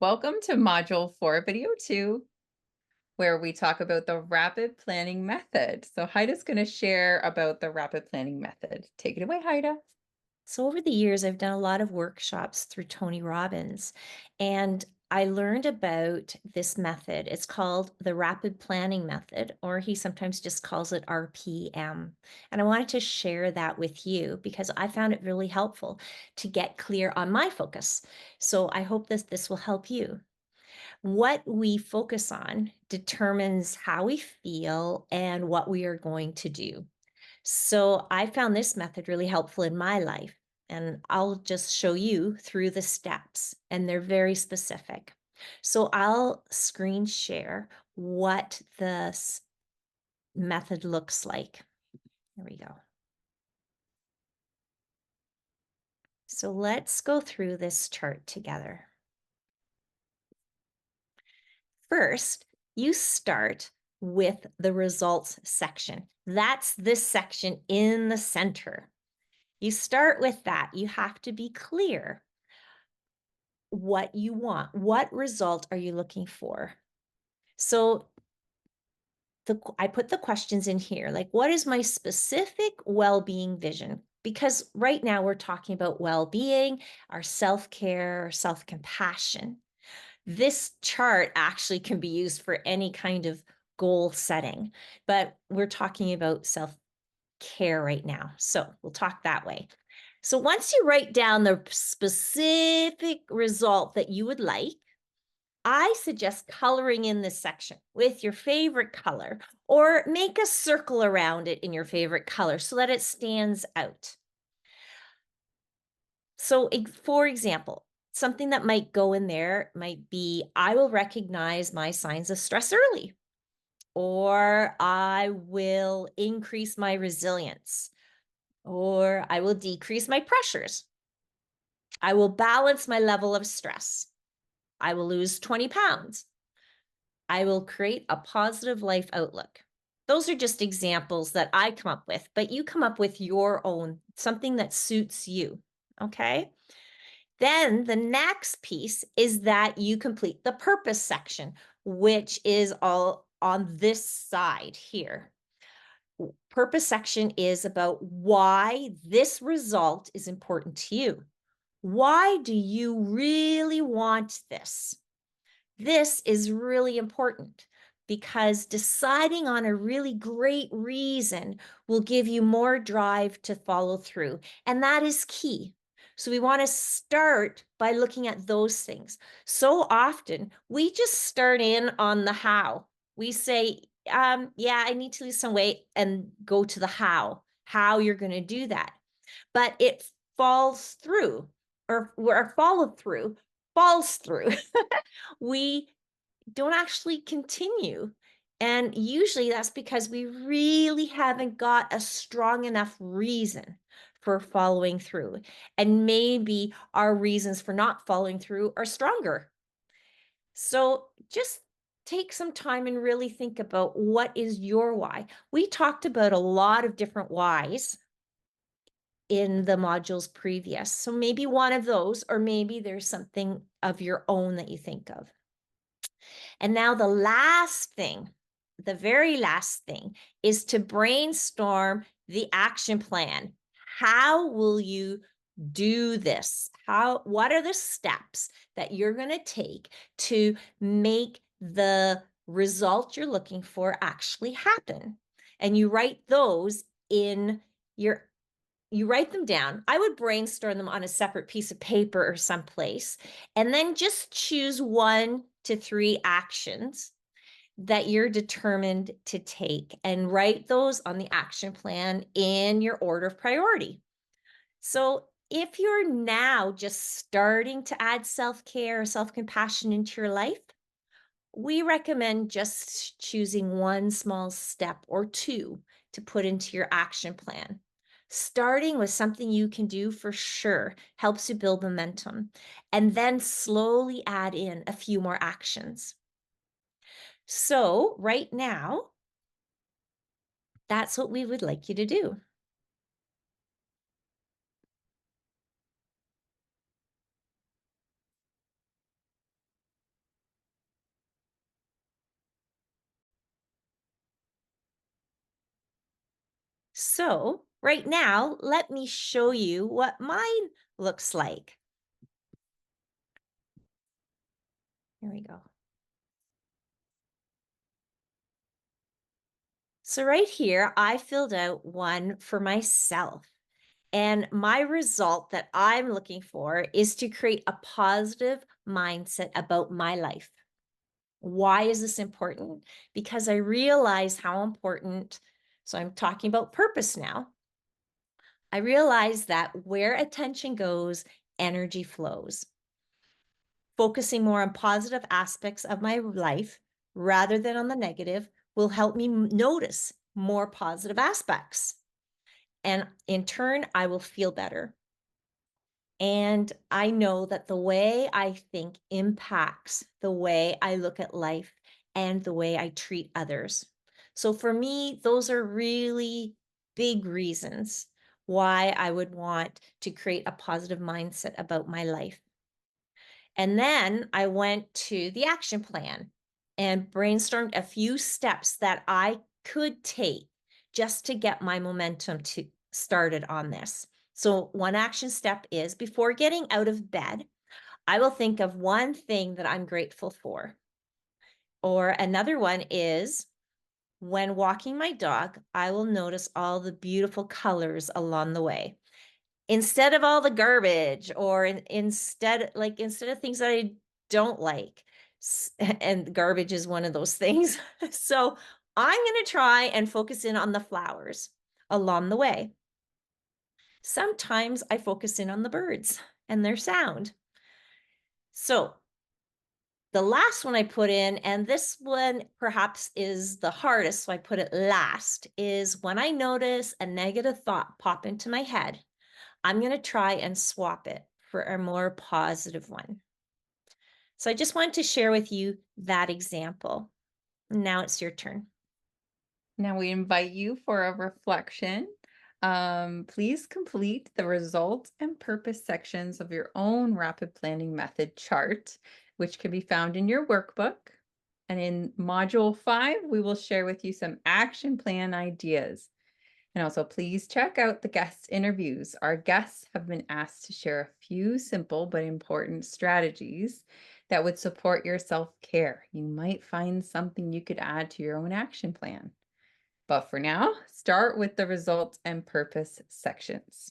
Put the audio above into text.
Welcome to Module 4, Video 2, where we talk about the rapid planning method. So Haida's going to share about the rapid planning method. Take it away, Haida. So over the years, I've done a lot of workshops through Tony Robbins, and I learned about this method. It's called the rapid planning method, or he sometimes just calls it RPM. And I wanted to share that with you because I found it really helpful to get clear on my focus. So I hope this will help you. What we focus on determines how we feel and what we are going to do. So I found this method really helpful in my life, and I'll just show you through the steps, and they're very specific. So I'll screen share what the method looks like. There we go. So let's go through this chart together. First, you start with the results section. That's this section in the center. You start with that. You have to be clear what you want. What result are you looking for? So I put the questions in here, like what is my specific well-being vision? Because right now we're talking about well-being, our self-care, self-compassion. This chart actually can be used for any kind of goal setting, but we're talking about self-care right now. So we'll talk that way. So once you write down the specific result that you would like, I suggest coloring in this section with your favorite color or make a circle around it in your favorite color so that it stands out. So, for example, something that might go in there might be I will recognize my signs of stress early, or I will increase my resilience, or I will decrease my pressures. I will balance my level of stress. I will lose 20 pounds. I will create a positive life outlook. Those are just examples that I come up with, but you come up with your own, something that suits you. Okay. Then the next piece is that you complete the purpose section, which is all on this side here. Purpose section is about why this result is important to you. Why do you really want this? This is really important because deciding on a really great reason will give you more drive to follow through. And that is key. So we want to start by looking at those things. So often we just start in on the how. We say, yeah, I need to lose some weight and go to the how you're going to do that. But it falls through or follow through falls through. We don't actually continue. And usually that's because we really haven't got a strong enough reason for following through. And maybe our reasons for not following through are stronger. So just take some time and really think about what is your why. We talked about a lot of different whys in the modules previous. So maybe one of those, or maybe there's something of your own that you think of. And now the last thing, the very last thing is to brainstorm the action plan. How will you do this? What are the steps that you're going to take to make the result you're looking for actually happen? And you write those in your you write them down. I would brainstorm them on a separate piece of paper or someplace, and then just choose 1 to 3 actions that you're determined to take and write those on the action plan in your order of priority. So if you're now just starting to add self-care or self-compassion into your life, we recommend just choosing one small step or two to put into your action plan. Starting with something you can do for sure helps you build momentum, and then slowly add in a few more actions. So, right now, that's what we would like you to do. So, right now, let me show you what mine looks like. Here we go. So, right here, I filled out one for myself. And my result that I'm looking for is to create a positive mindset about my life. Why is this important? Because I realize how important, so I'm talking about purpose now. I realize that where attention goes, energy flows. Focusing more on positive aspects of my life rather than on the negative will help me notice more positive aspects. And in turn, I will feel better. And I know that the way I think impacts the way I look at life and the way I treat others. So for me, those are really big reasons why I would want to create a positive mindset about my life. And then I went to the action plan and brainstormed a few steps that I could take just to get my momentum to started on this. So one action step is before getting out of bed, I will think of one thing that I'm grateful for. Or another one is when walking my dog, I will notice all the beautiful colors along the way instead of all the garbage or instead of things that I don't like. And garbage is one of those things. So I'm going to try and focus in on the flowers along the way. Sometimes I focus in on the birds and their sound. So the last one I put in, and this one perhaps is the hardest, so I put it last, is when I notice a negative thought pop into my head, I'm going to try and swap it for a more positive one. So I just wanted to share with you that example. Now it's your turn. Now we invite you for a reflection. Please complete the results and purpose sections of your own rapid planning method chart, which can be found in your workbook. And in module 5, we will share with you some action plan ideas. And also, please check out the guest interviews. Our guests have been asked to share a few simple but important strategies that would support your self-care. You might find something you could add to your own action plan. But for now, start with the results and purpose sections.